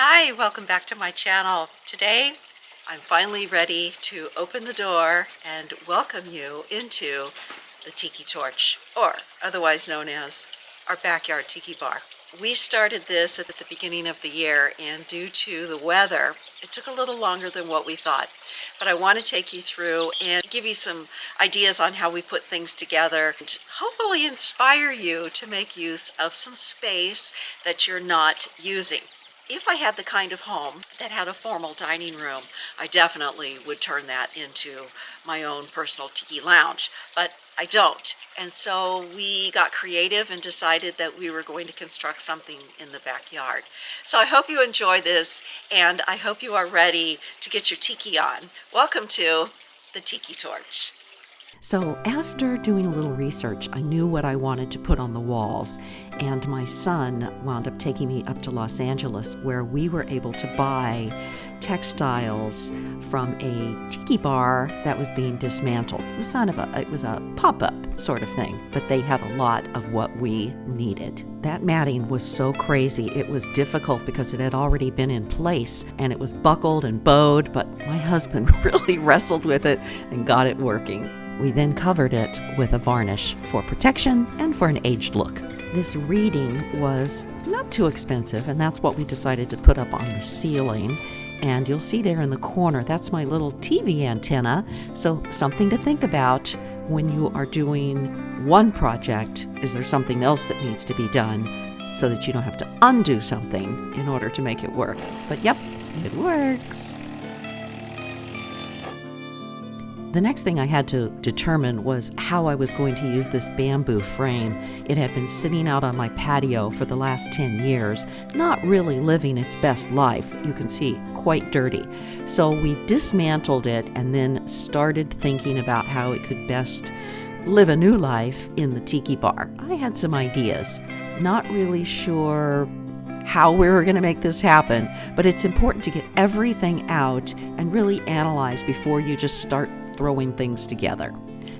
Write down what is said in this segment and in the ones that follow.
Hi, welcome back to my channel. Today, I'm finally ready to open the door and welcome you into the Tiki Torch, or otherwise known as our backyard tiki bar. We started this at the beginning of the year, and due to the weather, it took a little longer than what we thought. But I want to take you through and give you some ideas on how we put things together and hopefully inspire you to make use of some space that you're not using. If I had the kind of home that had a formal dining room, I definitely would turn that into my own personal tiki lounge, but I don't. And so we got creative and decided that we were going to construct something in the backyard. So I hope you enjoy this, and I hope you are ready to get your tiki on. Welcome to the Tiki Torch. So after doing a little research, I knew what I wanted to put on the walls, and my son wound up taking me up to Los Angeles, where we were able to buy textiles from a tiki bar that was being dismantled. It was a pop-up sort of thing, but they had a lot of what we needed. That matting was so crazy. It was difficult because it had already been in place and it was buckled and bowed, but my husband really wrestled with it and got it working. We then covered it with a varnish for protection and for an aged look. This reading was not too expensive, and that's what we decided to put up on the ceiling. And you'll see there in the corner, that's my little TV antenna. So something to think about when you are doing one project. Is there something else that needs to be done so that you don't have to undo something in order to make it work? But yep, it works. The next thing I had to determine was how I was going to use this bamboo frame. It had been sitting out on my patio for the last 10 years, not really living its best life. You can see, quite dirty. So we dismantled it and then started thinking about how it could best live a new life in the tiki bar. I had some ideas, not really sure how we were going to make this happen, but it's important to get everything out and really analyze before you just start throwing things together.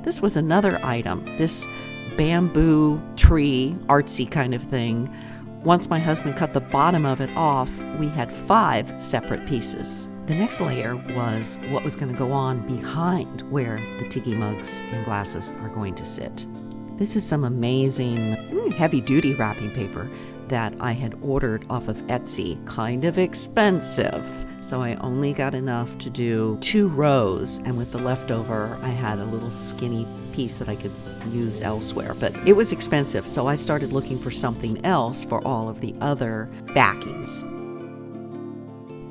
This was another item, this bamboo tree, artsy kind of thing. Once my husband cut the bottom of it off, we had 5 separate pieces. The next layer was what was going to go on behind where the tiki mugs and glasses are going to sit. This is some amazing heavy-duty wrapping paper that I had ordered off of Etsy. Kind of expensive, so I only got enough to do 2 rows, and with the leftover, I had a little skinny piece that I could use elsewhere. But it was expensive, so I started looking for something else for all of the other backings.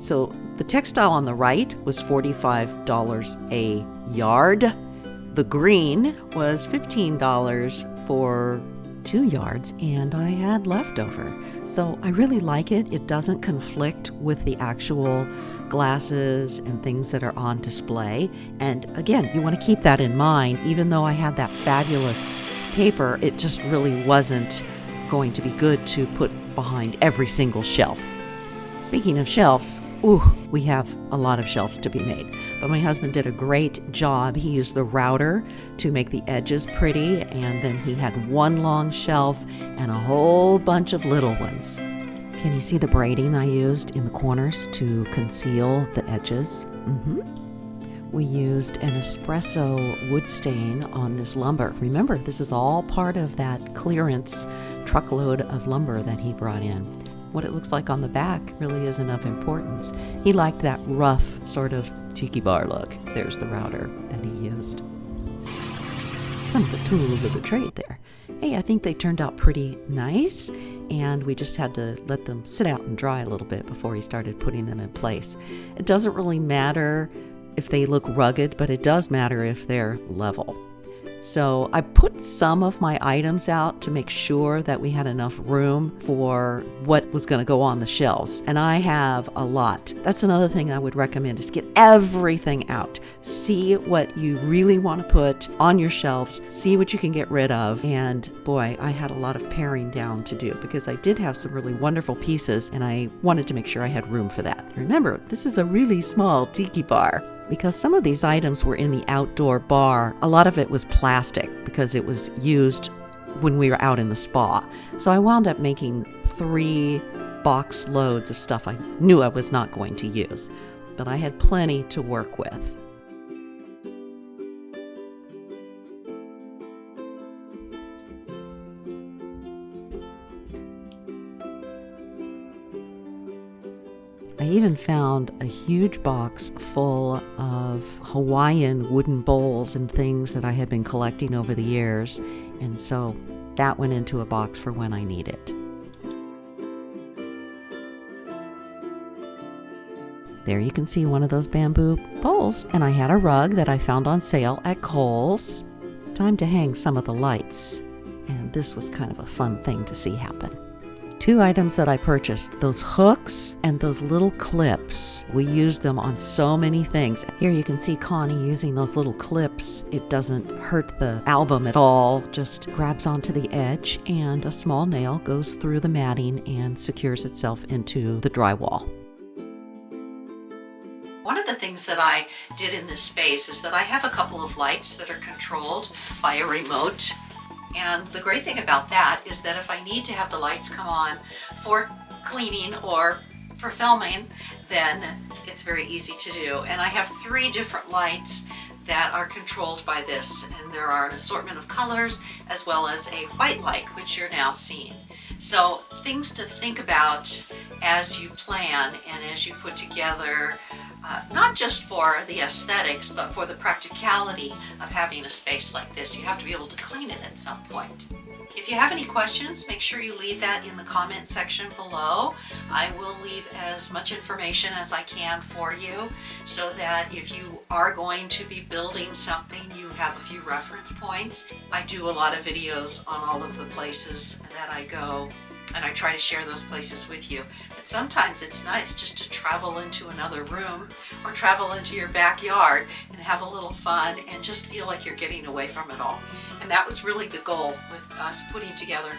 So the textile on the right was $45 a yard. The green was $15 for 2 yards, and I had leftover. So I really like it. It doesn't conflict with the actual glasses and things that are on display. And again, you want to keep that in mind. Even though I had that fabulous paper, it just really wasn't going to be good to put behind every single shelf. Speaking of shelves, we have a lot of shelves to be made. But my husband did a great job. He used the router to make the edges pretty, and then he had one long shelf and a whole bunch of little ones. Can you see the braiding I used in the corners to conceal the edges? We used an Espresso wood stain on this lumber. Remember, this is all part of that clearance truckload of lumber that he brought in. What it looks like on the back really isn't of importance. He liked that rough sort of tiki bar look. There's the router that he used. Some of the tools of the trade there. Hey, I think they turned out pretty nice, and we just had to let them sit out and dry a little bit before he started putting them in place. It doesn't really matter if they look rugged, but it does matter if they're level. So I put some of my items out to make sure that we had enough room for what was going to go on the shelves. And I have a lot. That's another thing I would recommend, is get everything out. See what you really want to put on your shelves. See what you can get rid of. And boy, I had a lot of paring down to do because I did have some really wonderful pieces and I wanted to make sure I had room for that. Remember, this is a really small tiki bar. Because some of these items were in the outdoor bar, a lot of it was plastic because it was used when we were out in the spa. So I wound up making 3 box loads of stuff I knew I was not going to use, but I had plenty to work with. I even found a huge box full of Hawaiian wooden bowls and things that I had been collecting over the years, and so that went into a box for when I need it. There you can see one of those bamboo bowls, and I had a rug that I found on sale at Kohl's. Time to hang some of the lights, and this was kind of a fun thing to see happen. 2 items that I purchased, those hooks and those little clips. We use them on so many things. Here you can see Connie using those little clips. It doesn't hurt the album at all, just grabs onto the edge and a small nail goes through the matting and secures itself into the drywall. One of the things that I did in this space is that I have a couple of lights that are controlled by a remote. And the great thing about that is that if I need to have the lights come on for cleaning or for filming, then it's very easy to do. And I have 3 different lights that are controlled by this, and there are an assortment of colors as well as a white light, which you're now seeing. So things to think about as you plan and as you put together, not just for the aesthetics, but for the practicality of having a space like this. You have to be able to clean it at some point. If you have any questions, make sure you leave that in the comment section below. I will leave as much information as I can for you so that if you are going to be building something, you have a few reference points. I do a lot of videos on all of the places that I go, and I try to share those places with you. But sometimes it's nice just to travel into another room or travel into your backyard and have a little fun and just feel like you're getting away from it all. And that was really the goal with us putting together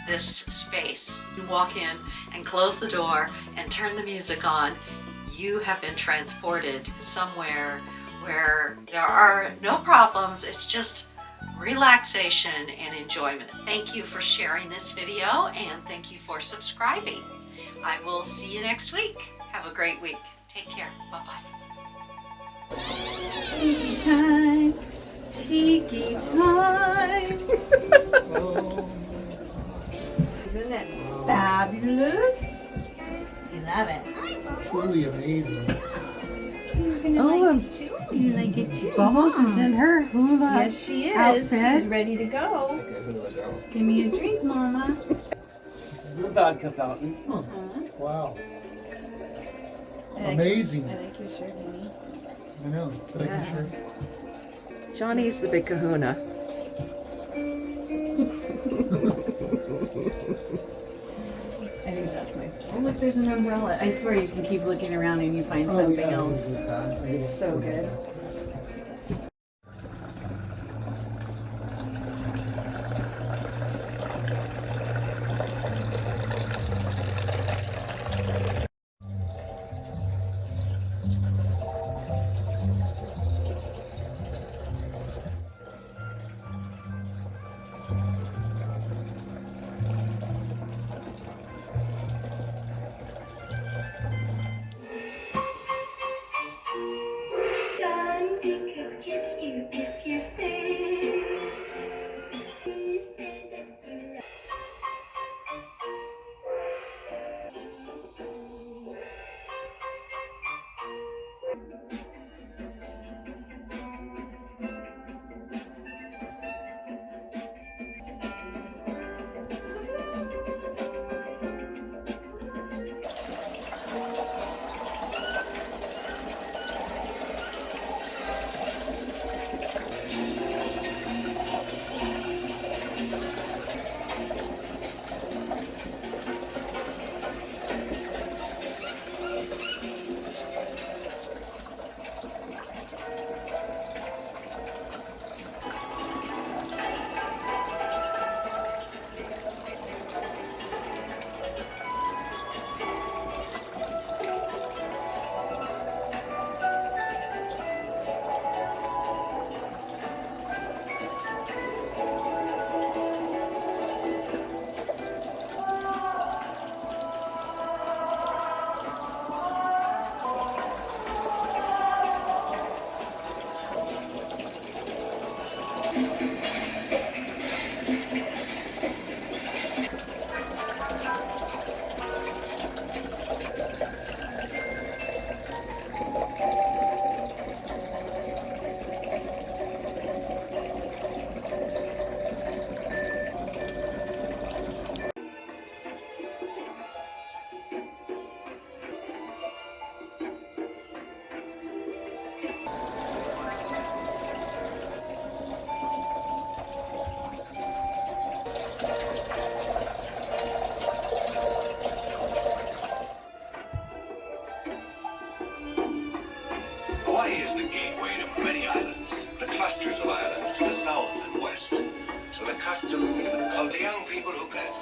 this space. You walk in and close the door and turn the music on. You have been transported somewhere where there are no problems. It's just relaxation and enjoyment. Thank you for sharing this video and thank you for subscribing. I will see you next week. Have a great week. Take care. Bye-bye. Tiki time. Tiki time. Isn't it fabulous? I love it. Truly amazing. Oh, you like it too? Bubbles is in her hula. Yes, she is. Outfit. She's ready to go. Give me a drink, Mama. This is a vodka fountain. Wow. Amazing. I like your shirt, honey. I know. Thank you, sure. Johnny's the big kahuna. I think that's my. Oh, look, there's an umbrella. I swear you can keep looking around and you find something else. It's so good. Hawaii is the gateway to many islands, the clusters of islands to the south and west. So the customs of the young people who plant.